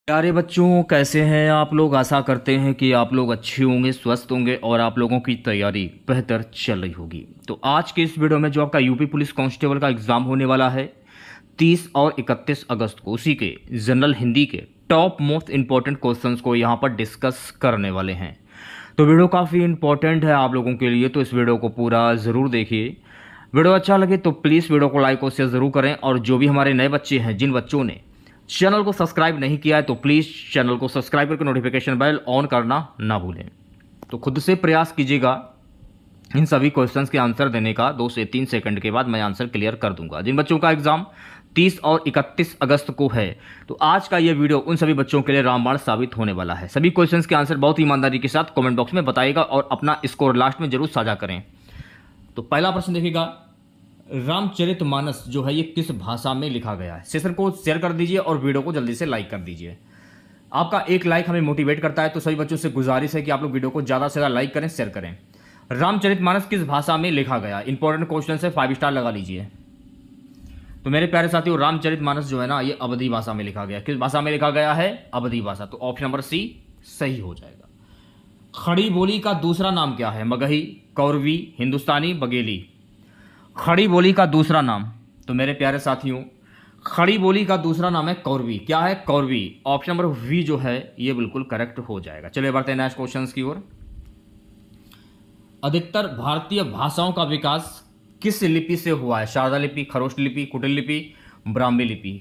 प्यारे बच्चों, कैसे हैं आप लोग। आशा करते हैं कि आप लोग अच्छे होंगे, स्वस्थ होंगे और आप लोगों की तैयारी बेहतर चल रही होगी। तो आज के इस वीडियो में जो आपका यूपी पुलिस कांस्टेबल का एग्ज़ाम होने वाला है 30 और 31 अगस्त को, उसी के जनरल हिंदी के टॉप मोस्ट इंपॉर्टेंट क्वेश्चंस को यहाँ पर डिस्कस करने वाले हैं। तो वीडियो काफ़ी इंपॉर्टेंट है आप लोगों के लिए, तो इस वीडियो को पूरा ज़रूर देखिए। वीडियो अच्छा लगे तो प्लीज़ वीडियो को लाइक और शेयर ज़रूर करें, और जो भी हमारे नए बच्चे हैं, जिन बच्चों ने चैनल को सब्सक्राइब नहीं किया है, तो प्लीज़ चैनल को सब्सक्राइब करके नोटिफिकेशन बेल ऑन करना ना भूलें। तो खुद से प्रयास कीजिएगा इन सभी क्वेश्चंस के आंसर देने का। 2 से 3 सेकंड के बाद मैं आंसर क्लियर कर दूंगा। जिन बच्चों का एग्जाम 30 और 31 अगस्त को है, तो आज का ये वीडियो उन सभी बच्चों के लिए रामबाण साबित होने वाला है। सभी क्वेश्चंस के आंसर बहुत ईमानदारी के साथ कमेंट बॉक्स में बताइएगा और अपना स्कोर लास्ट में जरूर साझा करें। तो पहला प्रश्न देखिएगा, रामचरितमानस जो है ये किस भाषा में लिखा गया है। सेशन को शेयर कर दीजिए और वीडियो को जल्दी से लाइक कर दीजिए। आपका एक लाइक हमें मोटिवेट करता है, तो सभी बच्चों से गुजारिश है कि आप लोग वीडियो को ज़्यादा से ज़्यादा लाइक करें, शेयर करें। रामचरितमानस किस भाषा में लिखा गया, इंपॉर्टेंट क्वेश्चन है, 5 स्टार लगा लीजिए। तो मेरे प्यारे साथियों, रामचरितमानस जो है ना, ये अवधी भाषा में लिखा गया। किस भाषा में लिखा गया है? अवधी भाषा। तो ऑप्शन नंबर सी सही हो जाएगा। खड़ी बोली का दूसरा नाम क्या है? मगही, कौरवी, हिंदुस्तानी, बघेली। खड़ी बोली का दूसरा नाम, तो मेरे प्यारे साथियों, खड़ी बोली का दूसरा नाम है कौरवी। क्या है? कौरवी। ऑप्शन नंबर वी जो है ये बिल्कुल करेक्ट हो जाएगा। चलिए बढ़ते हैं नेक्स्ट क्वेश्चन की ओर। अधिकतर भारतीय भाषाओं का विकास किस लिपि से हुआ है? शारदा लिपि, खरोष्ट लिपि, कुटिल लिपि, ब्राह्मी लिपि।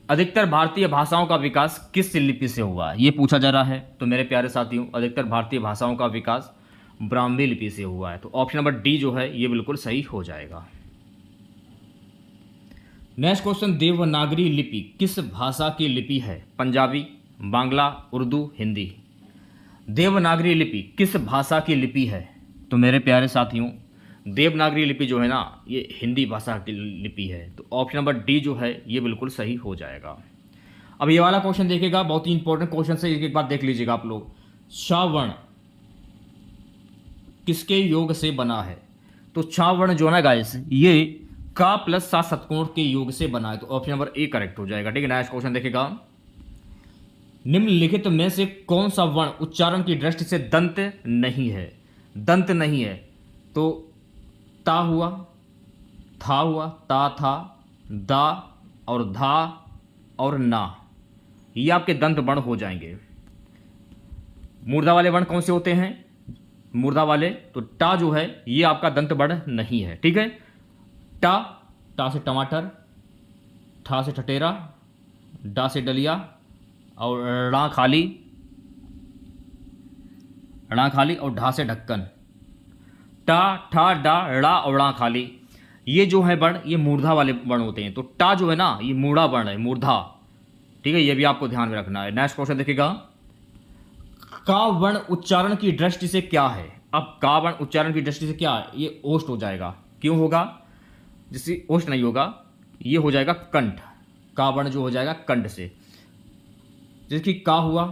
अधिकतर भारतीय भाषाओं का विकास किस लिपि से हुआ है, ये पूछा जा रहा है। तो मेरे प्यारे साथियों, अधिकतर भारतीय भाषाओं का विकास ब्राह्मी लिपि से हुआ है। तो ऑप्शन नंबर डी जो है ये बिल्कुल सही हो जाएगा। नेक्स्ट क्वेश्चन, देवनागरी लिपि किस भाषा की लिपि है? पंजाबी, बांग्ला, उर्दू, हिंदी। देवनागरी लिपि किस भाषा की लिपि है? तो मेरे प्यारे साथियों, देवनागरी लिपि जो है ना, ये हिंदी भाषा की लिपि है। तो ऑप्शन नंबर डी जो है ये बिल्कुल सही हो जाएगा। अब ये वाला क्वेश्चन देखिएगा, बहुत ही इंपॉर्टेंट क्वेश्चन है, एक बात देख लीजिएगा आप लोग। श्रावण किसके योग से बना है? तो छावर्ण जो है ना गाइस, ये का प्लस सा षटकोण के योग से बना है। तो ऑप्शन नंबर ए करेक्ट हो जाएगा। ठीक है, नेक्स्ट क्वेश्चन देखेगा, निम्नलिखित में से कौन सा वर्ण उच्चारण की दृष्टि से दंत नहीं है? दंत नहीं है तो ता हुआ, था हुआ, ता था, दा और धा और ना, ये आपके दंत वर्ण हो जाएंगे। मूर्धा वाले वर्ण कौन से होते हैं? मूर्धा वाले, तो टा जो है ये आपका दंत वर्ण नहीं है। ठीक है, टा, टा से टमाटर, ठा से ठटेरा, डा से डलिया और ड़ा खाली, ड़ा खाली और ढा से ढक्कन। टा, ठा, डा, ड़ा और ड़ा खाली, ये जो है वर्ण ये मूर्धा वाले वर्ण होते हैं। तो टा जो है ना, ये मूढ़ा वर्ण है, मूर्धा। ठीक है, ये भी आपको ध्यान में रखना है। नेक्स्ट क्वेश्चन देखिएगा, का वर्ण उच्चारण की दृष्टि से क्या है? अब का वर्ण उच्चारण की दृष्टि से क्या है? ये ओष्ठ हो जाएगा। क्यों होगा? जिससे ओष्ठ नहीं होगा, ये हो जाएगा कंठ। का वर्ण जो हो जाएगा कंठ से, जैसे कि का हुआ,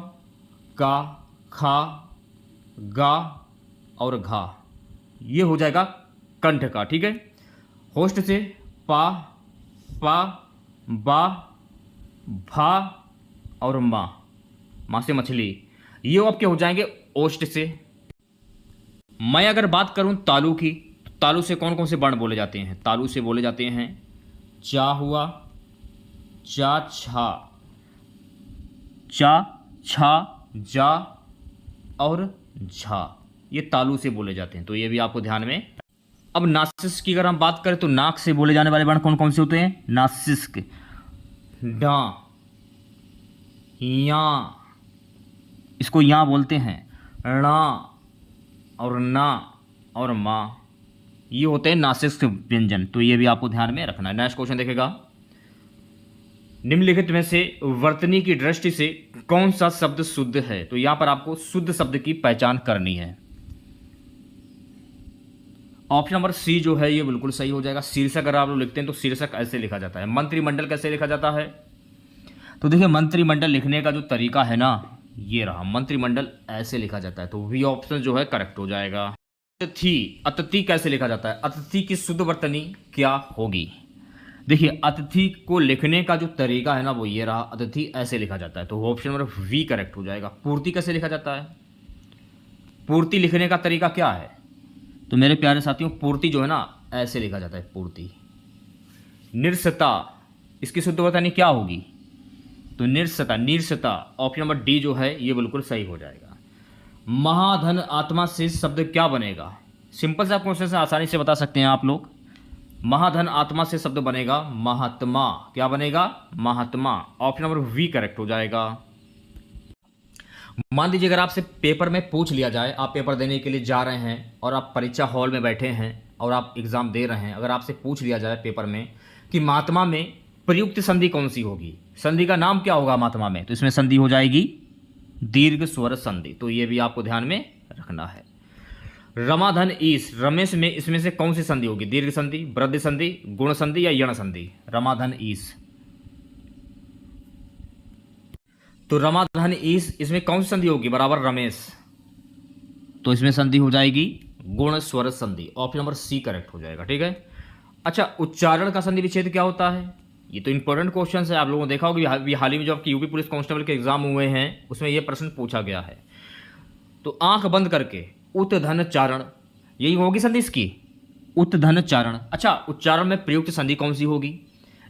का, खा, गा और घा, ये हो जाएगा कंठ का। ठीक है, होष्ठ से पा, पा, बा, भा और माँ, माँ से मछली, ये आपके हो जाएंगे ओष्ठ से। मैं अगर बात करूं तालु की, तो तालु से कौन कौन से वर्ण बोले जाते हैं? तालु से बोले जाते हैं चा हुआ, चा, छा, चा, छा, जा और झा, ये तालु से बोले जाते हैं। तो ये भी आपको ध्यान में। अब नासिक की अगर हम बात करें, तो नाक से बोले जाने वाले वर्ण कौन कौन से होते हैं? नासिक, डा, या, इसको या बोलते हैं, णा और ना और माँ, ये होते हैं नासिक व्यंजन। तो ये भी आपको ध्यान में रखना है। नेक्स्ट क्वेश्चन देखेगा, निम्नलिखित में से वर्तनी की दृष्टि से कौन सा शब्द शुद्ध है? तो यहां पर आपको शुद्ध शब्द की पहचान करनी है। ऑप्शन नंबर सी जो है ये बिल्कुल सही हो जाएगा। शीर्षक अगर आप लोग लिखते हैं तो शीर्षक ऐसे लिखा जाता है। मंत्रिमंडल कैसे लिखा जाता है? तो देखिए, मंत्रिमंडल लिखने का जो तरीका है ना, ये रहा, मंत्रिमंडल ऐसे लिखा जाता है। तो वी ऑप्शन जो है करेक्ट हो जाएगा। अतिथि, अतिथि कैसे लिखा जाता है? अतिथि की शुद्ध वर्तनी क्या होगी? देखिए अतिथि को लिखने का जो तरीका है ना वो ये रहा, अतिथि ऐसे लिखा जाता है, तो ऑप्शन नंबर वी करेक्ट हो जाएगा। पूर्ति कैसे लिखा जाता है? पूर्ति लिखने का तरीका क्या है? तो मेरे प्यारे साथियों पूर्ति जो है ना ऐसे लिखा जाता है, पूर्ति। निरसता, इसकी शुद्ध बतानी क्या होगी? तो निरसता, निरसता, ऑप्शन नंबर डी जो है ये बिल्कुल सही हो जाएगा। महाधन आत्मा से शब्द क्या बनेगा? सिंपल सा क्वेश्चन से आसानी से बता सकते हैं आप लोग। महाधन आत्मा से शब्द बनेगा महात्मा। क्या बनेगा? महात्मा। ऑप्शन नंबर वी करेक्ट हो जाएगा। मान लीजिए अगर आपसे पेपर में पूछ लिया जाए, आप पेपर देने के लिए जा रहे हैं और आप परीक्षा हॉल में बैठे हैं और आप एग्जाम दे रहे हैं, अगर आपसे पूछ लिया जाए पेपर में कि महात्मा में प्रयुक्त संधि कौन सी होगी, संधि का नाम क्या होगा महात्मा में, तो इसमें संधि हो जाएगी दीर्घ स्वर संधि। तो ये भी आपको ध्यान में रखना है। रमाधन ईश, रमेश में इसमें से कौन सी संधि होगी? दीर्घ संधि, वृद्धि संधि, गुण संधि या यण संधि? रमाधन ईश, तो रमाधन ईश इसमें कौन सी संधि होगी? बराबर रमेश, तो इसमें संधि हो जाएगी गुण स्वर संधि। ऑप्शन नंबर सी करेक्ट हो जाएगा। ठीक है। अच्छा, उच्चारण का संधि विच्छेद क्या होता है? ये तो इंपॉर्टेंट क्वेश्चन है, आप लोगों ने देखा होगा हाल ही में जो आपके यूपी पुलिस कांस्टेबल के एग्जाम हुए हैं उसमें यह प्रश्न पूछा गया है। तो आंख बंद करके उत्धन चारण, यही होगी संधि इसकी, उत्धन चारण। अच्छा, उच्चारण में प्रयुक्त संधि कौन सी होगी?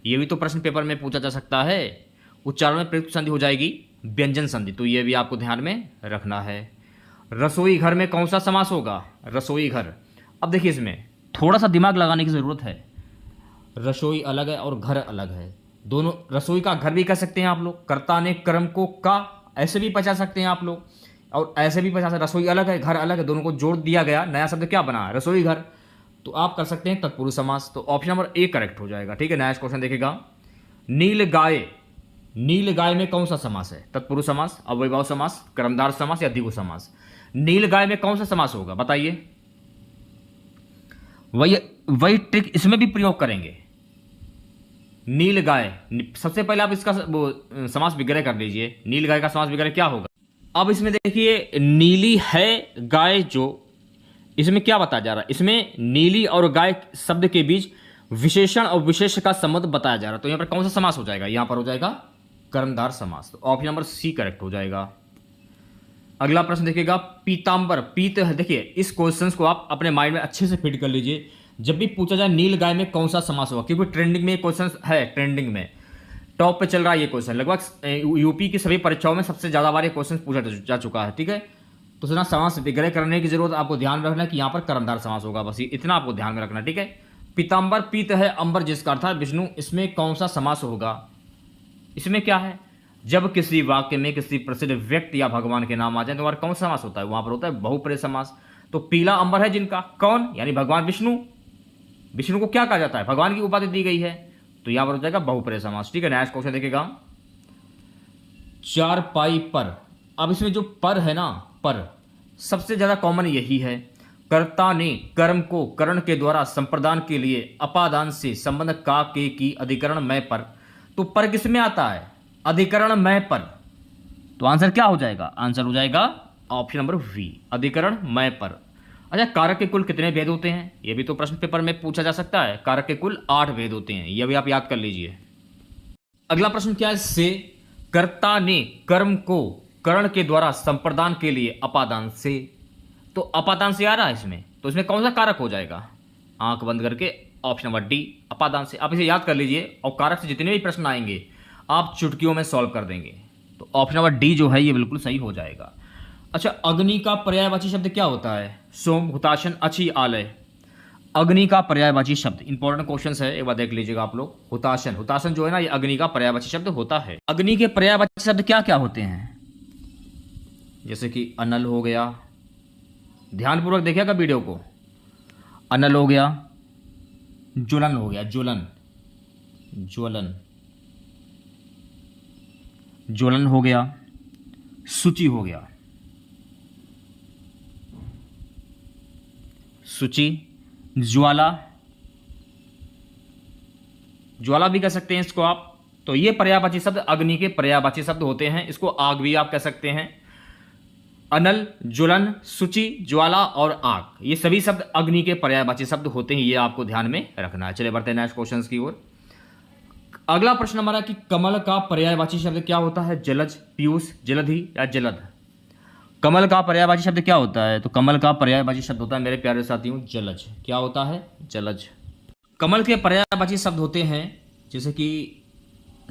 ये भी तो प्रश्न पेपर में पूछा जा सकता है। उच्चारण में प्रयुक्त संधि हो जाएगी व्यंजन संधि, तो ये भी आपको ध्यान में रखना है। रसोई घर में कौन सा समास होगा? रसोई घर। अब देखिए इसमें थोड़ा सा दिमाग लगाने की जरूरत है। रसोई अलग है और घर अलग है, दोनों। रसोई का घर भी कह सकते हैं आप लोग, कर्ता ने कर्म को का ऐसे भी बचा सकते हैं आप लोग, और ऐसे भी बचा सकते। रसोई अलग है, घर अलग है, दोनों को जोड़ दिया गया, नया शब्द क्या बना? रसोई घर। तो आप कर सकते हैं तत्पुरुष समास, तो ऑप्शन नंबर ए करेक्ट हो जाएगा। ठीक है। नया क्वेश्चन देखेगा। नील गाय, नील गाय में कौन सा समास है? तत्पुरुष समास, अव्ययभाव समास, कर्मधार समास या द्विगु समास? नील गाय में कौन सा समास होगा बताइए? वही ट्रिक इसमें भी प्रयोग करेंगे। नील गाय, सबसे पहले आप इसका वो समास विग्रह कर लीजिए। नील गाय का समास विग्रह क्या होगा? अब इसमें देखिए नीली है गाय, जो इसमें क्या बताया जा रहा है? इसमें नीली और गाय शब्द के बीच विशेषण और विशेष का संबंध बताया जा रहा है, तो यहां पर कौन सा समास हो जाएगा? यहां पर हो जाएगा कर्मधार समास, तो ऑप्शन नंबर सी करेक्ट हो जाएगा। अगला प्रश्न देखिएगा। पीतांबर, पीत है। देखिए इस क्वेश्चन को आप अपने माइंड में अच्छे से फिट कर लीजिए। जब भी पूछा जाए नील गाय में कौन सा समास होगा, क्योंकि ट्रेंडिंग में क्वेश्चन है, ट्रेंडिंग में टॉप पे चल रहा है ये क्वेश्चन। लगभग यूपी की सभी परीक्षाओं में सबसे ज्यादा बार ये क्वेश्चन पूछा जा चुका है। ठीक है। तो सुना समास विग्रह करने की जरूरत आपको ध्यान रखना कि यहाँ पर कर्मधार समास होगा, बस इतना आपको ध्यान में रखना। ठीक है। पीतांबर, पीत है अंबर जिसका अर्थ है विष्णु, इसमें कौन सा समास होगा? इसमें क्या है? जब किसी वाक्य में किसी प्रसिद्ध व्यक्ति या भगवान के नाम आ जाए तो वहां कौन सा समास होता है? वहां पर होता है बहुप्रिय समास। तो पीला अंबर है जिनका, कौन? यानी भगवान विष्णु। विष्णु को क्या कहा जाता है? भगवान की उपाधि दी गई है, तो यहां पर हो जाएगा बहुप्रिय समास। ठीक है। नेक्स्ट क्वेश्चन देखेगा। चारपाई पर, अब इसमें जो पर है ना, पर सबसे ज्यादा कॉमन यही है। कर्ता ने कर्म को करण के द्वारा संप्रदान के लिए अपादान से संबंध का के की अधिकरण में पर, तो पर किस में आता है? अधिकरण में पर। तो आंसर क्या हो जाएगा? आंसर हो जाएगा ऑप्शन नंबर वी, अधिकरण में पर। अच्छा, कारक के कुल कितने भेद होते हैं? यह भी तो प्रश्न पेपर में पूछा जा सकता है। कारक के कुल 8 भेद होते हैं, यह भी आप याद कर लीजिए। अगला प्रश्न क्या है? से कर्ता ने कर्म को करण के द्वारा संप्रदान के लिए अपादान से, तो अपादान से आ रहा है इसमें, तो इसमें कौन सा कारक हो जाएगा? आंख बंद करके ऑप्शन नंबर डी, अपादान से। आप इसे याद कर लीजिए, और कारक से जितने भी प्रश्न आएंगे आप चुटकियों में सॉल्व कर देंगे, तो ऑप्शन नंबर डी जो है ये बिल्कुल सही हो जाएगा। अच्छा, अग्नि का पर्यायवाची शब्द क्या होता है? सोम, हुताशन, अच्छी, आलय। अग्नि का पर्यायवाची शब्द, इंपॉर्टेंट क्वेश्चन है, एक बार देख लीजिएगा आप लोग। हुताशन, हुताशन जो है ना ये अग्नि का पर्यायवाची शब्द होता है। अग्नि के पर्यायवाची शब्द क्या क्या होते हैं? जैसे कि अनल हो गया, ध्यानपूर्वक देखिएगा वीडियो को। अनल हो गया, ज्वलन हो गया, ज्वलन, ज्वलन, ज्वलन हो गया, सूची हो गया, सूची, ज्वाला, ज्वाला भी कह सकते हैं इसको आप। तो ये पर्यायवाची शब्द अग्नि के पर्यायवाची शब्द होते हैं। इसको आग भी आप कह सकते हैं। अनल, ज्वलन, सूची, ज्वाला और आग, ये सभी शब्द अग्नि के पर्यायवाची शब्द होते हैं, ये आपको ध्यान में रखना है। चलिए बढ़ते हैं नेक्स्ट क्वेश्चन की ओर। अगला प्रश्न हमारा कि कमल का पर्यायवाची शब्द क्या होता है? जलज, पीयूष, जलधि या जलद। कमल का पर्यायवाची शब्द क्या होता है? तो कमल का पर्यायवाची शब्द होता है मेरे प्यारे साथियों जलज। क्या होता है? जलज। कमल के पर्यायवाची शब्द होते हैं जैसे कि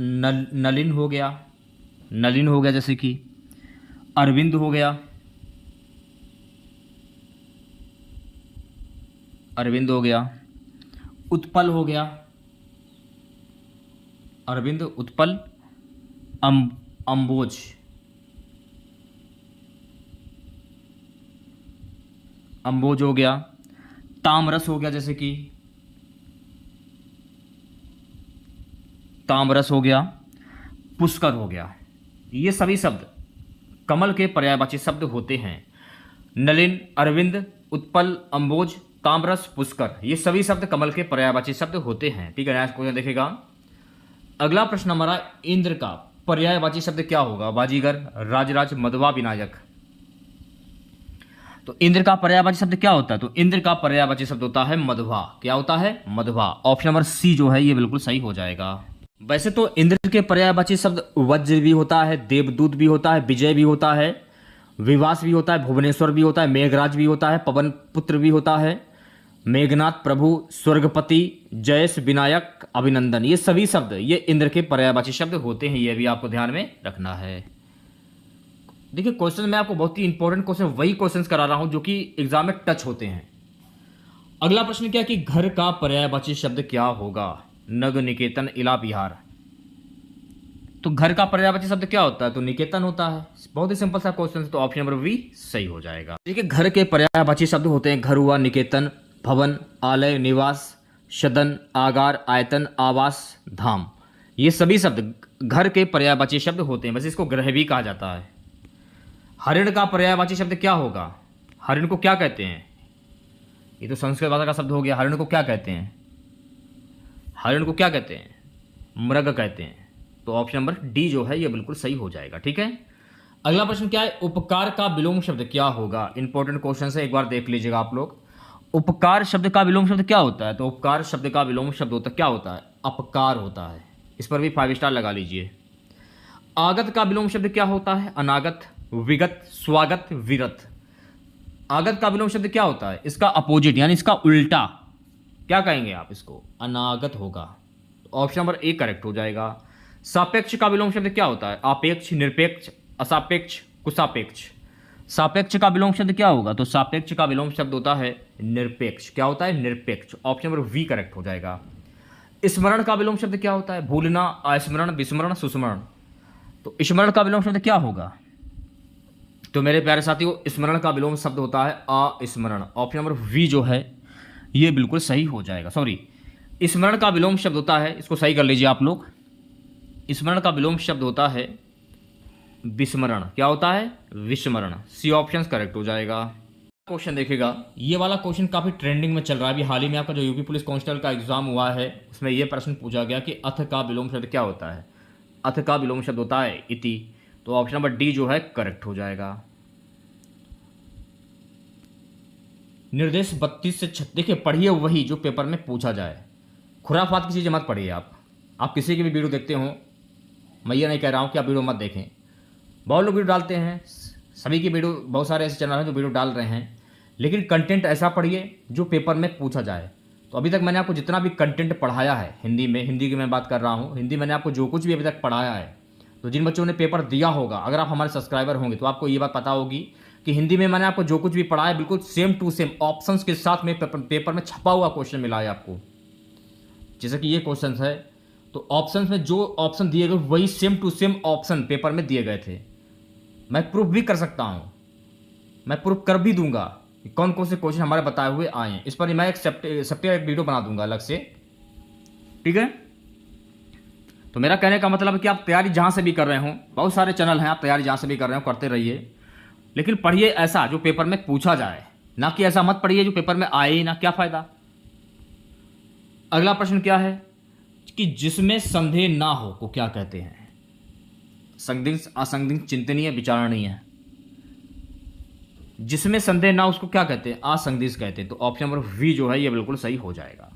नलिन हो गया, नलिन हो गया, जैसे कि अरविंद हो गया, अरविंद हो गया, उत्पल हो गया, अरविंद, उत्पल, अम्बोज, अम्बोज हो गया, तामरस हो गया, जैसे कि तामरस हो गया, पुष्कर हो गया। ये सभी शब्द कमल के पर्यायवाची शब्द होते हैं। नलिन, अरविंद, उत्पल, अम्बोज, ताम्रस, पुष्कर, ये सभी शब्द कमल के पर्यायवाची शब्द होते हैं। ठीक है, नेक्स्ट क्वेश्चन देखेगा। अगला प्रश्न हमारा, इंद्र का पर्यायवाची शब्द क्या होगा? बाजीगर, राजराज, मधवा, विनायक। तो इंद्र का पर्यायवाची शब्द क्या होता है? तो इंद्र का पर्यायवाची शब्द होता है मधवा। क्या होता है? मधवा। ऑप्शन नंबर सी जो है ये बिल्कुल सही हो जाएगा। वैसे तो इंद्र के पर्यायवाची शब्द वज्र भी होता है, देवदूत भी होता है, विजय भी होता है, विवास भी होता है, भुवनेश्वर भी होता है, मेघराज भी होता है, पवन पुत्र भी होता है, मेघनाथ, प्रभु, स्वर्गपति, जयेश, विनायक, अभिनंदन। ये सभी शब्द ये इंद्र के पर्यायवाची शब्द होते हैं। ये भी आपको ध्यान में रखना है। देखिए क्वेश्चन मैं आपको बहुत ही इंपॉर्टेंट क्वेश्चन वही क्वेश्चंस करा रहा हूं जो कि एग्जाम में टच होते हैं। अगला प्रश्न क्या कि घर का पर्यायवाची शब्द क्या होगा? नग, निकेतन, इला, बिहार। तो घर का पर्यायवाची शब्द क्या होता है? तो निकेतन होता है। बहुत ही सिंपल सा क्वेश्चन है, तो ऑप्शन नंबर बी सही हो जाएगा। देखिए घर के पर्यायवाची शब्द होते हैं घर हुआ, निकेतन, भवन, आलय, निवास, सदन, आगार, आयतन, आवास, धाम। ये सभी शब्द घर के पर्यायवाची शब्द होते हैं। बस इसको ग्रह भी कहा जाता है। हरिण का पर्यायवाची शब्द क्या होगा? हरिण को क्या कहते हैं? ये तो संस्कृत भाषा का शब्द हो गया। हरिण को क्या कहते हैं? हरिण को क्या कहते हैं? मृग कहते हैं। तो ऑप्शन नंबर डी जो है ये बिल्कुल सही हो जाएगा। ठीक है, अगला प्रश्न क्या है? उपकार का विलोम शब्द क्या होगा? इंपॉर्टेंट क्वेश्चन है, एक बार देख लीजिएगा आप लोग। उपकार शब्द का विलोम शब्द क्या होता है? तो उपकार शब्द का विलोम शब्द होता क्या होता है? अपकार होता है। इस पर भी 5 स्टार लगा लीजिए। आगत का विलोम शब्द क्या होता है? अनागत, विगत, स्वागत, विरत। आगत का विलोम शब्द क्या होता है? इसका अपोजिट यानी इसका उल्टा क्या कहेंगे आप? इसको अनागत होगा। ऑप्शन नंबर ए करेक्ट हो जाएगा। सापेक्ष का विलोम शब्द क्या होता है? आपेक्ष, निरपेक्ष, असापेक्ष, कुसापेक्ष। सापेक्ष का विलोम शब्द क्या होगा? तो सापेक्ष का विलोम शब्द होता है निरपेक्ष। क्या होता है? निरपेक्ष। ऑप्शन नंबर वी करेक्ट हो जाएगा। स्मरण का विलोम शब्द क्या होता है? भूलना, अस्मरण, विस्मरण, सुस्मरण। तो स्मरण का विलोम शब्द क्या होगा? तो मेरे प्यारे साथियों स्मरण का विलोम शब्द होता है अस्मरण। ऑप्शन नंबर वी जो है ये बिल्कुल सही हो जाएगा। सॉरी, स्मरण का विलोम शब्द होता है, इसको सही कर लीजिए आप लोग। स्मरण का विलोम शब्द होता है विस्मरण। क्या होता है? विस्मरण। सी ऑप्शन करेक्ट हो जाएगा। क्वेश्चन देखेगा, ये वाला क्वेश्चन काफी ट्रेंडिंग में चल रहा है। अभी हाल ही में आपका जो यूपी पुलिस कांस्टेबल का एग्जाम हुआ है उसमें यह प्रश्न पूछा गया कि अथ का विलोम शब्द क्या होता है? अथ का विलोम शब्द होता है इति। तो ऑप्शन नंबर डी जो है करेक्ट हो जाएगा। निर्देश 32 से 36 देखिए पढ़िए वही जो पेपर में पूछा जाए। खुराफात की चीज़ें मत पढ़िए। आप किसी की भी वीडियो देखते हो, मैं ये नहीं कह रहा हूँ कि आप वीडियो मत देखें। बहुत लोग वीडियो डालते हैं, सभी की वीडियो, बहुत सारे ऐसे चैनल हैं जो वीडियो डाल रहे हैं, लेकिन कंटेंट ऐसा पढ़िए जो पेपर में पूछा जाए। तो अभी तक मैंने आपको जितना भी कंटेंट पढ़ाया है हिंदी में, हिंदी की मैं बात कर रहा हूँ, हिंदी मैंने आपको जो कुछ भी अभी तक पढ़ाया है, तो जिन बच्चों ने पेपर दिया होगा, अगर आप हमारे सब्सक्राइबर होंगे तो आपको ये बात पता होगी कि हिंदी में मैंने आपको जो कुछ भी पढ़ाया बिल्कुल सेम टू सेम ऑप्शंस के साथ में पेपर में छपा हुआ क्वेश्चन मिला है आपको। जैसे कि ये क्वेश्चन है तो ऑप्शंस में जो ऑप्शन दिए गए वही same to same option paper में दिए गए थे। मैं प्रूफ भी कर सकता हूँ, मैं प्रूफ कर भी दूंगा कि कौन कौन से क्वेश्चन हमारे बताए हुए आए हैं। इस पर मैं एक सेपरेट वीडियो बना दूंगा अलग से। ठीक है, तो मेरा कहने का मतलब है कि आप तैयारी जहां से भी कर रहे हो, बहुत सारे चैनल हैं, आप तैयारी जहां से भी कर रहे हो करते रहिए, लेकिन पढ़िए ऐसा जो पेपर में पूछा जाए, ना कि ऐसा मत पढ़िए जो पेपर में आए ही ना, क्या फायदा। अगला प्रश्न क्या है कि जिसमें संदेह ना हो को क्या कहते हैं? संदिग्ध, असंदिग्ध, चिंतनीय, विचारणीय। जिसमें संदेह ना उसको क्या कहते हैं? असंदिग्ध कहते हैं। तो ऑप्शन नंबर वी जो है ये बिल्कुल सही हो जाएगा।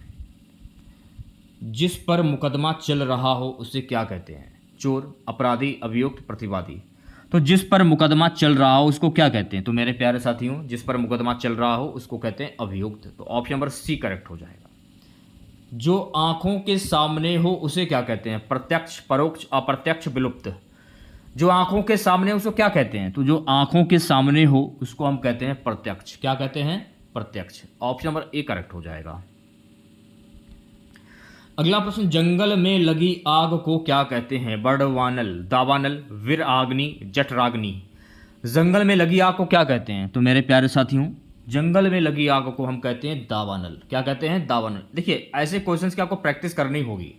जिस पर मुकदमा चल रहा हो उसे क्या कहते हैं? चोर, अपराधी, अभियुक्त, प्रतिवादी। तो जिस पर मुकदमा चल रहा हो उसको क्या कहते हैं? तो मेरे प्यारे साथियों, जिस पर मुकदमा चल रहा हो उसको कहते हैं अभियुक्त। तो ऑप्शन नंबर सी करेक्ट हो जाएगा। जो आंखों के सामने हो उसे क्या कहते हैं? प्रत्यक्ष, परोक्ष, अप्रत्यक्ष, विलुप्त। जो आंखों के सामने उसको क्या कहते हैं? तो जो आंखों के सामने हो उसको हम कहते हैं प्रत्यक्ष। क्या कहते हैं? प्रत्यक्ष। ऑप्शन नंबर ए करेक्ट हो जाएगा। अगला प्रश्न, जंगल में लगी आग को क्या कहते हैं? बड़वानल, दावानल, विराग्नि, जठराग्नि। जंगल में लगी आग को क्या कहते हैं? तो मेरे प्यारे साथियों, जंगल में लगी आग को हम कहते हैं दावानल। क्या कहते हैं? दावानल। देखिए, ऐसे क्वेश्चंस की आपको प्रैक्टिस करनी होगी।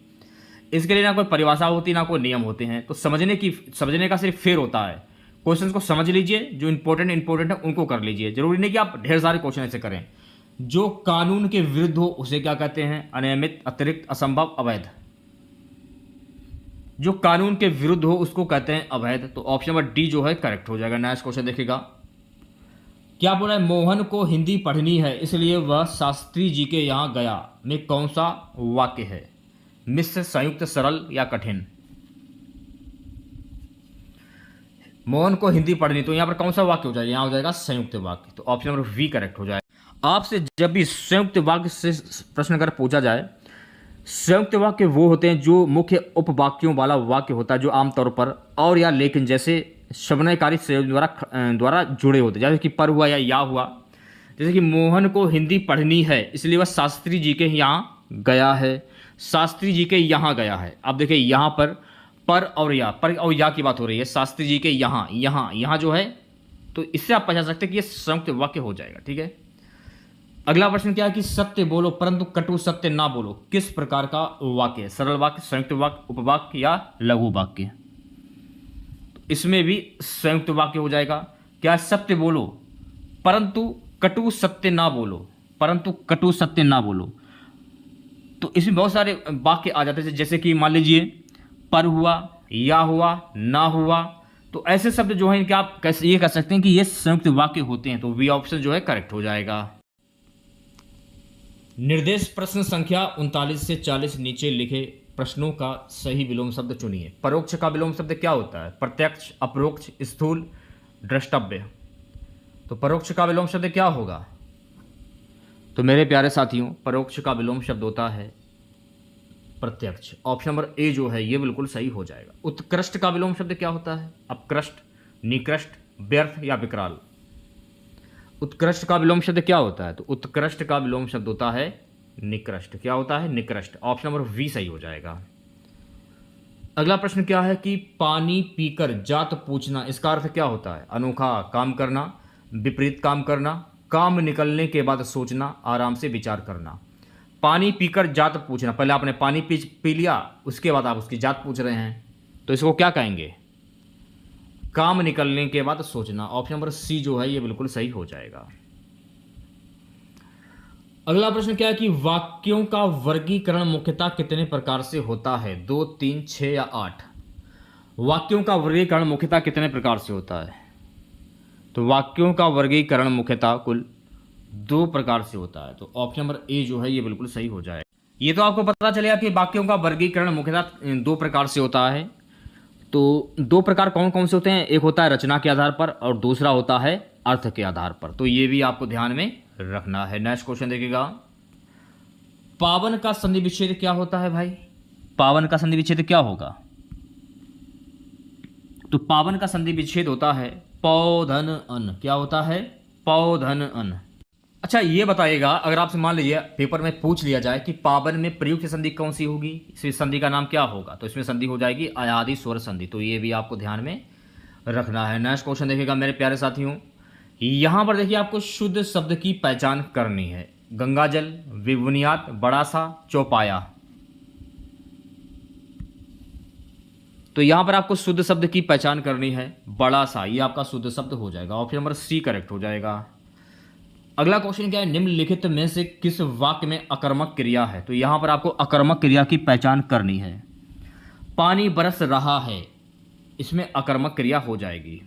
इसके लिए ना कोई परिभाषा होती ना कोई नियम होते हैं, तो समझने का सिर्फ फेर होता है। क्वेश्चंस को समझ लीजिए, जो इंपॉर्टेंट है उनको कर लीजिए। जरूरी नहीं कि आप ढेर सारे क्वेश्चन ऐसे करें। जो कानून के विरुद्ध हो उसे क्या कहते हैं? अनियमित, अतिरिक्त, असंभव, अवैध। जो कानून के विरुद्ध हो उसको कहते हैं अवैध। तो ऑप्शन नंबर डी जो है करेक्ट हो जाएगा। नेक्स्ट क्वेश्चन देखिएगा, क्या बोला है? मोहन को हिंदी पढ़नी है इसलिए वह शास्त्री जी के यहां गया में कौन सा वाक्य है? मिश्र, संयुक्त, सरल या कठिन? मोहन को हिंदी पढ़नी, तो यहां पर कौन सा वाक्य हो जाएगा? यहां हो जाएगा संयुक्त वाक्य। तो ऑप्शन नंबर वी करेक्ट हो जाएगा। आपसे जब भी संयुक्त वाक्य से प्रश्न अगर पूछा जाए, संयुक्त वाक्य वो होते हैं जो मुख्य उपवाक्यों वाला वाक्य होता है, जो आमतौर पर और या लेकिन जैसे शब्दकारी संयोजन द्वारा जुड़े होते हैं। जैसे कि पर हुआ या हुआ। जैसे कि मोहन को हिंदी पढ़नी है इसलिए वह शास्त्री जी के यहाँ गया है। शास्त्री जी के यहाँ गया है। अब देखिए, यहाँ पर और या की बात हो रही है। शास्त्री जी के यहाँ जो है, तो इससे आप पहचान सकते हैं कि ये संयुक्त वाक्य हो जाएगा। ठीक है। अगला प्रश्न क्या है कि सत्य बोलो परंतु कटु सत्य ना बोलो किस प्रकार का वाक्य है? सरल वाक्य, संयुक्त वाक्य, उपवाक्य या लघु वाक्य? इसमें भी संयुक्त वाक्य हो जाएगा। क्या? सत्य बोलो परंतु कटु सत्य ना बोलो, परंतु कटु सत्य ना बोलो। तो इसमें बहुत सारे वाक्य आ जाते हैं, जैसे कि मान लीजिए पर हुआ, या हुआ, ना हुआ। तो ऐसे शब्द जो हैं, इनके आप कैसे ये कह सकते हैं कि ये संयुक्त वाक्य होते हैं। तो बी ऑप्शन जो है करेक्ट हो जाएगा। निर्देश प्रश्न संख्या 39 से 40 नीचे लिखे प्रश्नों का सही विलोम शब्द चुनिए। परोक्ष का विलोम शब्द क्या होता है? प्रत्यक्ष, अपरोक्ष, स्थूल, द्रष्टव्य। तो परोक्ष का विलोम शब्द क्या होगा? तो मेरे प्यारे साथियों, परोक्ष का विलोम शब्द होता है प्रत्यक्ष। ऑप्शन नंबर ए जो है ये बिल्कुल सही हो जाएगा। उत्कृष्ट का विलोम शब्द क्या होता है? अपकृष्ट, निकृष्ट, व्यर्थ या विकराल? उत्कृष्ट का विलोम शब्द क्या होता है? तो उत्कृष्ट का विलोम शब्द होता है निकृष्ट। क्या होता है? निकृष्ट। ऑप्शन नंबर वी सही हो जाएगा। अगला प्रश्न क्या है कि पानी पीकर जात पूछना, इसका अर्थ क्या होता है? अनोखा काम करना, विपरीत काम करना, काम निकलने के बाद सोचना, आराम से विचार करना। पानी पीकर जात पूछना, पहले आपने पानी पी लिया, उसके बाद आप उसकी जात पूछ रहे हैं, तो इसको क्या कहेंगे? काम निकलने के बाद सोचना। ऑप्शन नंबर सी जो है ये बिल्कुल सही हो जाएगा। अगला प्रश्न क्या है कि वाक्यों का वर्गीकरण मुख्यतः कितने प्रकार से होता है? 2, 3, 6 या 8? वाक्यों का वर्गीकरण मुख्यतः कितने प्रकार से होता है? तो वाक्यों का वर्गीकरण मुख्यतः कुल 2 प्रकार से होता है। तो ऑप्शन नंबर ए जो है ये बिल्कुल सही हो जाएगा। ये तो आपको पता चलेगा कि वाक्यों का वर्गीकरण मुख्यतः 2 प्रकार से होता है। तो 2 प्रकार कौन कौन से होते हैं? एक होता है रचना के आधार पर और दूसरा होता है अर्थ के आधार पर। तो ये भी आपको ध्यान में रखना है। नेक्स्ट क्वेश्चन देखिएगा, पावन का संधि विच्छेद क्या होता है भाई? पावन का संधि विच्छेद क्या होगा? तो पावन का संधि विच्छेद होता है पौधन अन। क्या होता है? पौधन अन। अच्छा, ये बताइएगा, अगर आपसे मान लीजिए पेपर में पूछ लिया जाए कि पावन में प्रयुक्त संधि कौन सी होगी, इस संधि का नाम क्या होगा? तो इसमें संधि हो जाएगी अयादि स्वर संधि। तो ये भी आपको ध्यान में रखना है। नेक्स्ट क्वेश्चन देखिएगा मेरे प्यारे साथियों, यहां पर देखिए आपको शुद्ध शब्द की पहचान करनी है। गंगाजल, विबुनियाद, बड़ा सा, चौपाया। तो यहां पर आपको शुद्ध शब्द की पहचान करनी है। बड़ा सा ये आपका शुद्ध शब्द हो जाएगा। ऑप्शन नंबर सी करेक्ट हो जाएगा। अगला क्वेश्चन क्या है, निम्नलिखित में से किस वाक्य में अकर्मक क्रिया है? तो यहां पर आपको अकर्मक क्रिया की पहचान करनी है। पानी बरस रहा है, इसमें अकर्मक क्रिया हो जाएगी।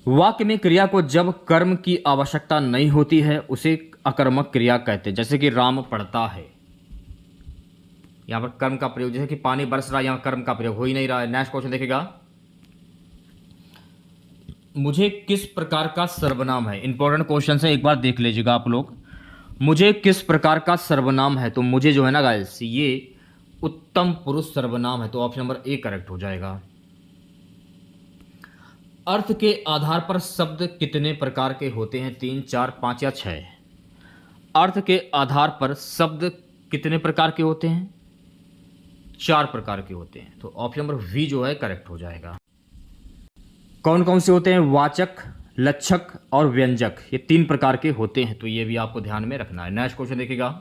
वाक्य में क्रिया को जब कर्म की आवश्यकता नहीं होती है उसे अकर्मक क्रिया कहते हैं। जैसे कि राम पढ़ता है, यहाँ पर कर्म का प्रयोग, जैसे कि पानी बरस रहा है, यहाँ कर्म का प्रयोग हो ही नहीं रहा है। नेक्स्ट क्वेश्चन देखिएगा, मुझे किस प्रकार का सर्वनाम है। इंपॉर्टेंट क्वेश्चन है, एक बार देख लीजिएगा आप लोग। मुझे किस प्रकार का सर्वनाम है, तो मुझे जो है ना गाइस, ये उत्तम पुरुष सर्वनाम है, तो ऑप्शन नंबर ए करेक्ट हो जाएगा। अर्थ के आधार पर शब्द कितने प्रकार के होते हैं, 3, 4, 5 या 6। अर्थ के आधार पर शब्द कितने प्रकार के होते हैं, 4 प्रकार के होते हैं, तो ऑप्शन नंबर वी जो है करेक्ट हो जाएगा। कौन कौन से होते हैं, वाचक, लक्षक और व्यंजक, ये 3 प्रकार के होते हैं, तो ये भी आपको ध्यान में रखना है। नेक्स्ट क्वेश्चन देखिएगा,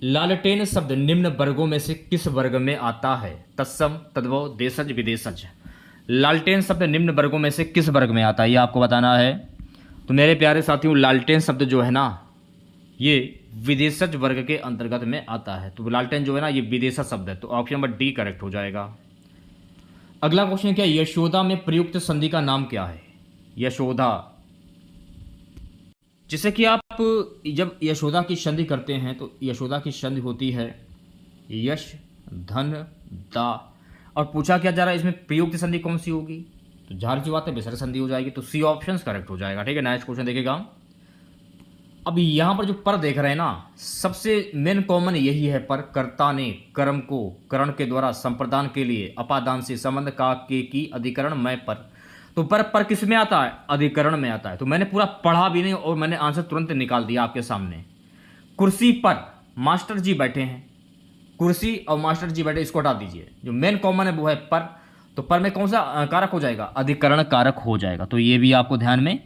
लालटेन शब्द निम्न वर्गों में से किस वर्ग में आता है, तत्सम, तद्भव, देशज, विदेशज। लालटेन शब्द निम्न वर्गों में से किस वर्ग में आता है, ये आपको बताना है। तो मेरे प्यारे साथियों, लालटेन शब्द जो है ना, ये विदेशज वर्ग के अंतर्गत में आता है, तो लालटेन जो है ना, ये विदेशज शब्द है, तो ऑप्शन नंबर डी करेक्ट हो जाएगा। अगला क्वेश्चन क्या है, यशोदा में प्रयुक्त संधि का नाम क्या है। यशोदा, जैसे कि आप जब यशोदा की संधि करते हैं तो यशोदा की संधि होती है यश, धन, दा, और पूछा क्या जा रहा है इसमें प्रयुक्त संधि कौन सी होगी, तो जाहिर सी बात है विसर्ग संधि हो जाएगी, तो सी ऑप्शन करेक्ट हो जाएगा। ठीक है, नेक्स्ट क्वेश्चन देखिएगा। अब यहां पर जो पर देख रहे हैं ना, सबसे मेन कॉमन यही है, पर कर्ता ने कर्म को करण के द्वारा संप्रदान के लिए अपादान से संबंध का के की अधिकरण में पर, तो पर किस में आता है, अधिकरण में आता है। तो मैंने पूरा पढ़ा भी नहीं और मैंने आंसर तुरंत निकाल दिया आपके सामने। कुर्सी पर मास्टर जी बैठे हैं, कुर्सी और मास्टर जी बैठे, इसको हटा दीजिए, जो मेन कॉमन है वो है पर, तो पर में कौन सा कारक हो जाएगा, अधिकरण कारक हो जाएगा, तो ये भी आपको ध्यान में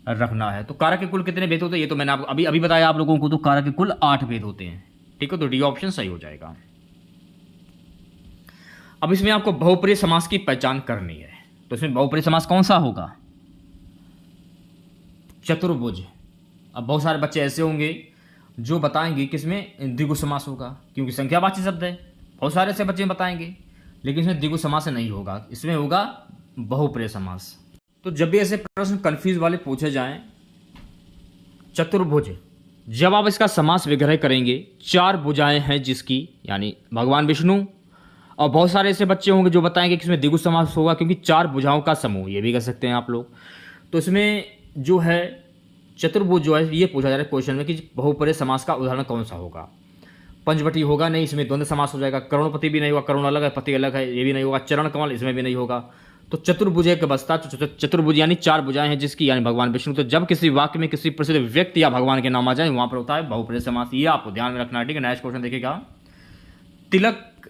रखना है। तो कारक के कुल कितने भेद होते हैं, ये तो मैंने आपको अभी बताया आप लोगों को, तो कारक के कुल 8 भेद होते हैं। ठीक है, तो डी ऑप्शन सही हो जाएगा। अब इसमें आपको बहुप्रिय समास की पहचान करनी है, तो इसमें बहुप्रिय समास कौन सा होगा, चतुर्भुज। अब बहुत सारे बच्चे ऐसे होंगे जो बताएंगे कि इसमें द्विगु समास होगा, क्योंकि संख्यावाची शब्द है, बहुत सारे ऐसे बच्चे बताएंगे, लेकिन इसमें द्विगु समास नहीं होगा, इसमें होगा बहुप्रिय समास। तो जब भी ऐसे प्रश्न कंफ्यूज वाले पूछे जाएं, चतुर्भुज, जब आप इसका समास विग्रह करेंगे, 4 भुजाएं हैं जिसकी, यानी भगवान विष्णु, और बहुत सारे ऐसे बच्चे होंगे जो बताएंगे कि इसमें द्विगु समास होगा, क्योंकि 4 भुजाओं का समूह, ये भी कह सकते हैं आप लोग। तो इसमें जो है चतुर्भुज जो है, ये पूछा जा रहा है क्वेश्चन में कि बहुप्रिय समास का उदाहरण कौन सा होगा। पंचवटी होगा नहीं, इसमें द्वंद्व समास हो जाएगा। करुणपति भी नहीं होगा, करुण अलग है, पति अलग है, ये भी नहीं होगा। चरण कमल, इसमें भी नहीं होगा। तो चतुर्भुज एक बसता, चतुर्भुज यानी 4 भुजाएं हैं जिसकी, यानी भगवान विष्णु। तो जब किसी वाक्य में किसी प्रसिद्ध व्यक्ति या भगवान के नाम आ जाए, वहां पर होता है बहुप्रिय समास, ये आपको ध्यान में रखना है। ठीक है, नेक्स्ट क्वेश्चन देखिएगा, तिलक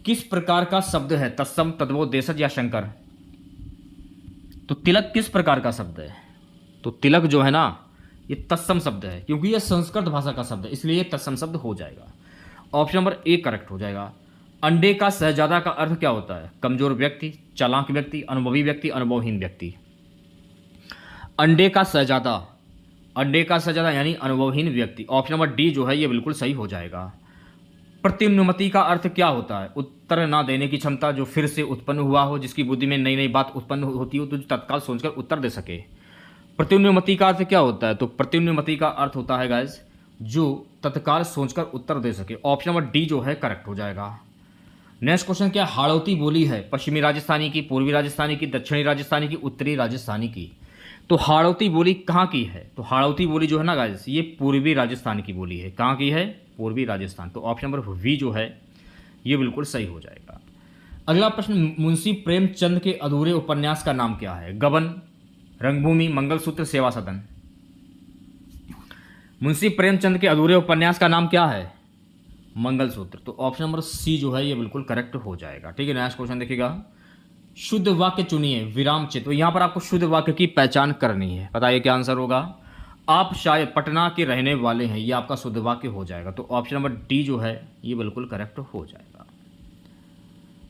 किस प्रकार का शब्द है, तत्सम, तद्भव, देशज या शंकर। तो तिलक किस प्रकार का शब्द है, तो तिलक जो है ना, ये तत्सम शब्द है, क्योंकि ये संस्कृत भाषा का शब्द है, इसलिए ये तत्सम शब्द हो जाएगा। ऑप्शन नंबर ए करेक्ट हो जाएगा। अंडे का शहजादा का अर्थ क्या होता है, कमजोर व्यक्ति, चालाक व्यक्ति, अनुभवी व्यक्ति, अनुभवहीन व्यक्ति। अंडे का शहजादा, अंडे का शहजादा यानी अनुभवहीन व्यक्ति, ऑप्शन नंबर डी जो है ये बिल्कुल सही हो जाएगा। प्रतिनुमति का अर्थ क्या होता है, उत्तर ना देने की क्षमता, जो फिर से उत्पन्न हुआ हो, जिसकी बुद्धि में नई नई बात उत्पन्न होती हो तो तत्काल सोचकर उत्तर दे सके। प्रतिनुमति का अर्थ क्या होता है, तो प्रतिनुमति का अर्थ होता है गाइस, जो तत्काल सोचकर उत्तर दे सके। ऑप्शन नंबर डी जो है करेक्ट हो जाएगा। नेक्स्ट क्वेश्चन क्या, हाड़ौती बोली है पश्चिमी राजस्थानी की, पूर्वी राजस्थानी की, दक्षिणी राजस्थानी की, उत्तरी राजस्थानी की। तो हाड़ौती बोली कहाँ की है, तो हाड़ौती बोली जो है ना गाइस, ये पूर्वी राजस्थान की बोली है। कहाँ की है, पूर्वी राजस्थान। तो ऑप्शन नंबर वी जो है ये बिल्कुल सही हो जाएगा। अगला प्रश्न, मुंशी प्रेमचंद के अधूरे उपन्यास का नाम क्या है, गबन, रंगभूमि, मंगलसूत्र, सेवा सदन। मुंशी प्रेमचंद के अधूरे उपन्यास का नाम क्या है, मंगलसूत्र। तो ऑप्शन नंबर सी जो है ये बिल्कुल करेक्ट हो जाएगा। ठीक है, नेक्स्ट क्वेश्चन देखिएगा, शुद्ध वाक्य चुनिए, विराम चिन्ह। तो यहां पर आपको शुद्ध वाक्य की पहचान करनी है, बताइए क्या आंसर होगा। आप शायद पटना के रहने वाले हैं, ये आपका शुद्ध वाक्य हो जाएगा। तो ऑप्शन नंबर डी जो है ये बिल्कुल करेक्ट हो जाएगा।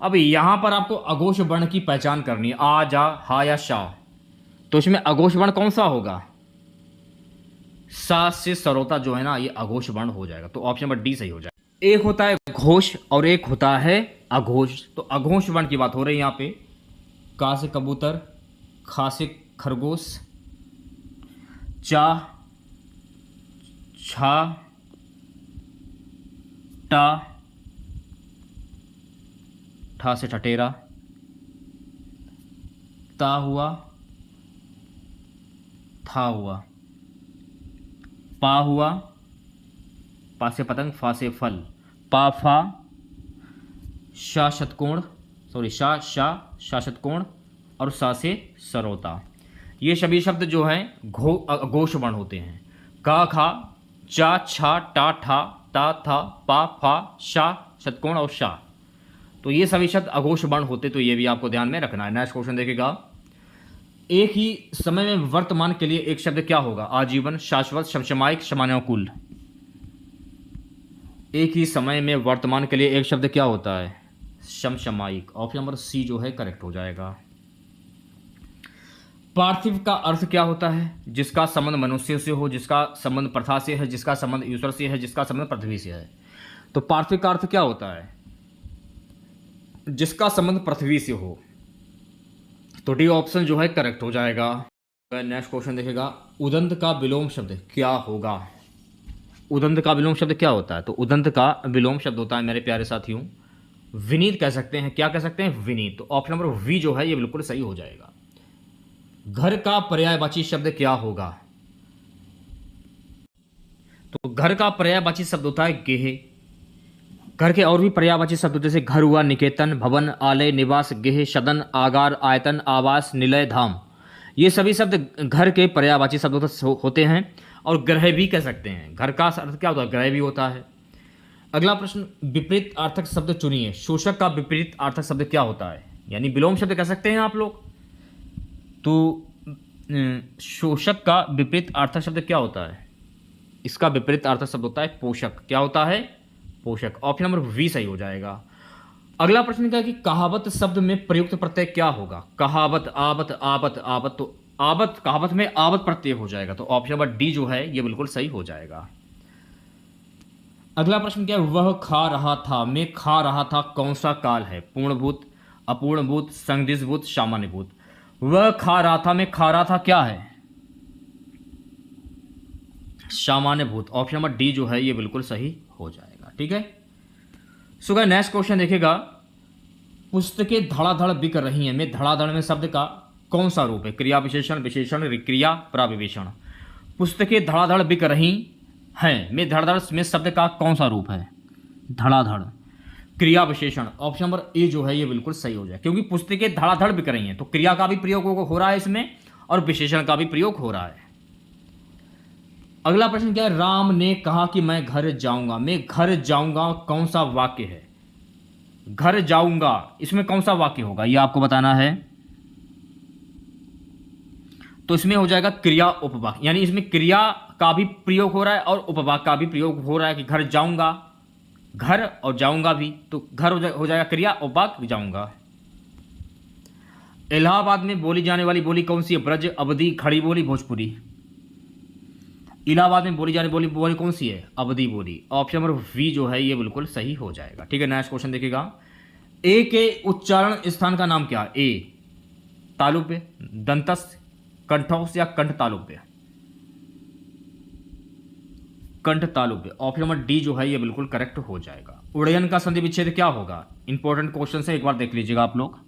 अब यहां पर आपको अघोष वर्ण की पहचान करनी है, आ, जा, हा या शा। तो इसमें अघोष वर्ण कौन सा होगा, सा से सरोता जो है ना, ये अघोष वर्ण हो जाएगा। तो ऑप्शन नंबर डी सही हो जाएगा। एक होता है घोष और एक होता है अघोष। तो अघोष वर्ण की बात हो रही है यहाँ पे, का से कबूतर, खा से खरगोश, चा, छा, टा, ठा से ठटेरा, ता हुआ, था हुआ, पा हुआ, पा से पतंग, फा से फल, पा फा, शा षटकोण, सॉरी शा शा षटकोण और सा से सरोता। ये सभी शब्द जो हैं अघोष वर्ण होते हैं। का खा, चा छा, टा ठा, ता था, पा फा, शा षटकोण और शा, तो ये सभी शब्द अघोष वर्ण होते, तो ये भी आपको ध्यान में रखना है। नेक्स्ट क्वेश्चन देखिएगा, एक ही समय में वर्तमान के लिए एक शब्द क्या होगा? आजीवन, शाश्वत, समसामयिक, समानुकूल। एक ही समय में वर्तमान के लिए एक शब्द क्या होता है? समसामयिक। ऑप्शन नंबर सी जो है करेक्ट हो जाएगा। पार्थिव का अर्थ क्या होता है? जिसका संबंध मनुष्य से हो, जिसका संबंध प्रथा से है, जिसका संबंध ईश्वर से है, जिसका संबंध पृथ्वी से है। तो पार्थिव का अर्थ क्या होता है? जिसका संबंध पृथ्वी से हो, तो डी ऑप्शन जो है करेक्ट हो जाएगा। नेक्स्ट क्वेश्चन देखेगा, उदंत का विलोम शब्द क्या होगा? उदंत का विलोम शब्द क्या होता है? तो उदंत का विलोम शब्द होता है मेरे प्यारे साथियों विनीत कह सकते हैं। क्या कह सकते हैं? विनीत। तो ऑप्शन नंबर वी जो है ये बिल्कुल सही हो जाएगा। घर का पर्यायवाची शब्द क्या होगा? तो घर का पर्यायवाची शब्द होता है गेह। घर के और भी पर्यायवाची शब्द जैसे घर हुआ, निकेतन, भवन, आलय, निवास, गेह, सदन, आगार, आयतन, आवास, निलय, धाम, ये सभी शब्द घर के पर्यायवाची शब्द होते हैं। और ग्रह भी कह सकते हैं। घर का अर्थ क्या होता है? ग्रह भी होता है। अगला प्रश्न, विपरीत अर्थक शब्द चुनिए। शोषक का विपरीत अर्थक शब्द क्या होता है? यानी विलोम शब्द कह सकते हैं आप लोग। तो शोषक का विपरीत अर्थक शब्द क्या होता है? इसका विपरीत अर्थक शब्द होता है पोषक। क्या होता है? पोषक। ऑप्शन नंबर वी सही हो जाएगा। अगला प्रश्न क्या है कि कहावत शब्द में प्रयुक्त प्रत्यय क्या होगा? कहावत, आवत, आवत, आवत, तो आवत, कहावत में आवत प्रत्यय हो जाएगा। तो ऑप्शन नंबर डी जो है ये बिल्कुल सही हो जाएगा। अगला प्रश्न क्या है? वह खा रहा था में खा रहा था कौन सा काल है? पूर्णभूत, अपूर्णभूत, संदिग्धभूत, सामान्यभूत। वह खा रहा था में खा रहा था क्या है? सामान्यभूत। ऑप्शन नंबर डी जो है ये बिल्कुल सही हो जाएगा। ठीक है। सो गाइस नेक्स्ट क्वेश्चन देखिएगा, पुस्तकें धड़ाधड़ बिक रही हैं में धड़ाधड़ में शब्द का कौन सा रूप है? क्रिया विशेषण, विशेषण, विक्रिया, प्राविशेषण। पुस्तकें धड़ाधड़ बिक रही हैं में धड़ाधड़ में शब्द का कौन सा रूप है? धड़ाधड़। क्रिया विशेषण। ऑप्शन नंबर ए जो है ये बिल्कुल सही हो जाए, क्योंकि पुस्तकें धड़ाधड़ बिक रही हैं तो क्रिया का भी प्रयोग हो रहा है इसमें और विशेषण का भी प्रयोग हो रहा है। अगला प्रश्न क्या है? राम ने कहा कि मैं घर जाऊंगा में घर जाऊंगा कौन सा वाक्य है? घर जाऊंगा इसमें कौन सा वाक्य होगा ये आपको बताना है। तो इसमें हो जाएगा क्रिया उपवाक्य, यानी इसमें क्रिया का भी प्रयोग हो रहा है और उपवाक्य का भी प्रयोग हो रहा है कि घर जाऊंगा, घर और जाऊंगा भी, तो घर हो जाएगा क्रिया, उपवाक्य जाऊंगा। इलाहाबाद में बोली जाने वाली बोली कौन सी है? ब्रज, अवधी, खड़ी बोली, भोजपुरी। इलाहाबाद में बोली जाने वाली बोली कौन सी है? अवधी बोली। ऑप्शन नंबर वी जो है ये बिल्कुल सही हो जाएगा। ठीक है। नेक्स्ट क्वेश्चन देखिएगा, ए के उच्चारण स्थान का नाम क्या है? ए तालुब्य, दंतस, कंठोस या कंठ तालुब्य? कंठ तालुब्य। ऑप्शन नंबर डी जो है ये बिल्कुल करेक्ट हो जाएगा। उड़यन का संधि विच्छेद क्या होगा? इंपॉर्टेंट क्वेश्चन है, एक बार देख लीजिएगा आप लोग।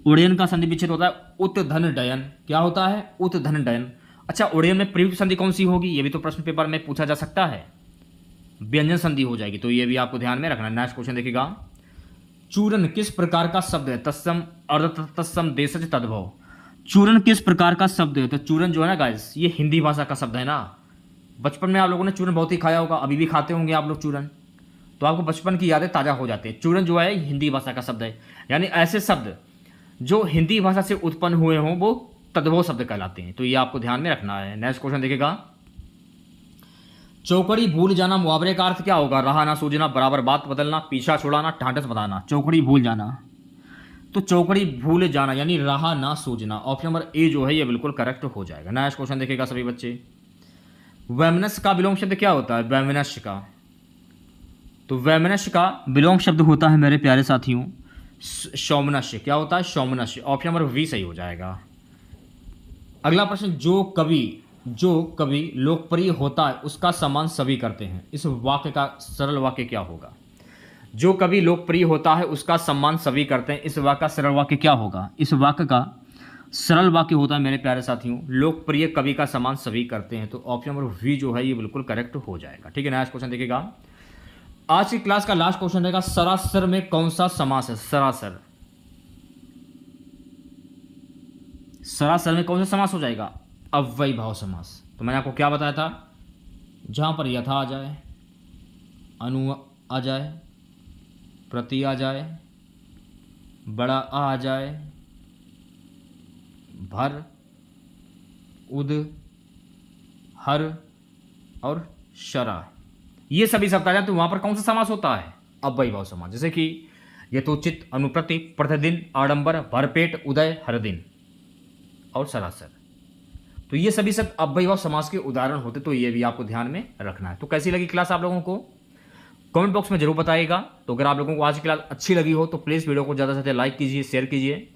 उड़यन का संधि विच्छेद होता है उत धन डयन। क्या होता है? उत धन डयन। अच्छा, उड़यन में प्रयुक्त संधि कौन सी होगी? ये भी तो प्रश्न पेपर में पूछा जा सकता है। व्यंजन संधि हो जाएगी, तो ये भी आपको ध्यान में रखना है। नेक्स्ट क्वेश्चन देखिएगा, चूरन किस प्रकार का शब्द है? तत्सम, अर्ध तत्सम, देशज, तद्भव। चूरन किस प्रकार का शब्द है? तो चूरन जो है ना गाइस ये हिंदी भाषा का शब्द है ना। बचपन में आप लोगों ने चूरन बहुत ही खाया होगा, अभी भी खाते होंगे आप लोग चूरन, तो आपको बचपन की यादें ताज़ा हो जाती है। चूरन जो है हिंदी भाषा का शब्द है, यानी ऐसे शब्द जो हिंदी भाषा से उत्पन्न हुए हों वो तद्भव शब्द कहलाते हैं, तो ये आपको ध्यान में रखना है। नेक्स्ट क्वेश्चन देखिएगा, चौकड़ी भूल जाना मुहावरे का अर्थ क्या होगा? रहा ना सूझना, बराबर बात बदलना, पीछा छुड़ाना, ढांढस बताना। चौकड़ी भूल जाना, तो चौकड़ी भूल जाना यानी रहा ना सूझना। ऑप्शन नंबर ए जो है ये बिल्कुल करेक्ट हो जाएगा। नेक्स्ट क्वेश्चन देखिएगा सभी बच्चे, वैमनस्य का विलोम शब्द क्या होता है? वैमनस्य का, तो वैमनस्य का विलोम शब्द होता है मेरे प्यारे साथियों सौमनस्य। क्या होता है? सौमनस्य। ऑप्शन नंबर वी सही हो जाएगा। अगला प्रश्न, जो कवि जो कभी लोकप्रिय होता है उसका सम्मान सभी करते हैं। इस वाक्य का सरल वाक्य क्या होगा? जो कभी लोकप्रिय होता है उसका सम्मान सभी करते हैं, इस वाक्य का सरल वाक्य क्या होगा? इस वाक्य का सरल वाक्य होता है मेरे प्यारे साथियों, लोकप्रिय कवि का सम्मान सभी करते हैं। तो ऑप्शन नंबर वी जो है ये बिल्कुल करेक्ट हो जाएगा। ठीक है, नेक्स्ट क्वेश्चन देखिएगा। आज की क्लास का लास्ट क्वेश्चन रहेगा, सरासर में कौन सा समास है? सरासर, सरासर में कौन सा समास हो जाएगा? अव्ययी भाव समास। तो मैंने आपको क्या बताया था? जहां पर यथा आ जाए, अनु आ जाए, प्रति आ जाए, बड़ा आ जाए, भर, उद, हर और शरा, ये सभी शब्द आ जाए तो वहां पर कौन सा समास होता है? अव्ययी भाव समास। जैसे कि यथोचित, अनुप्रति, प्रतिदिन, आडंबर, भरपेट, उदय, हर दिन और सरासर। तो ये सभी सब अव्ययी भाव समास के उदाहरण होते, तो ये भी आपको ध्यान में रखना है। तो कैसी लगी क्लास आप लोगों को? कमेंट बॉक्स में जरूर बताइएगा। तो अगर आप लोगों को आज की क्लास अच्छी लगी हो तो प्लीज़ वीडियो को ज़्यादा से ज़्यादा लाइक कीजिए, शेयर कीजिए,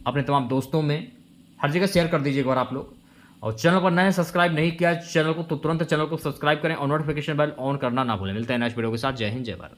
अपने तमाम दोस्तों में हर जगह शेयर कर दीजिए एक बार आप लोग। और चैनल पर नए सब्सक्राइब नहीं किया चैनल को तो तुरंत चैनल को सब्सक्राइब करें और नोटिफिकेशन बेल ऑन करना ना भूलें। मिलते हैं नेक्स्ट वीडियो के साथ। जय हिंद, जय भारत।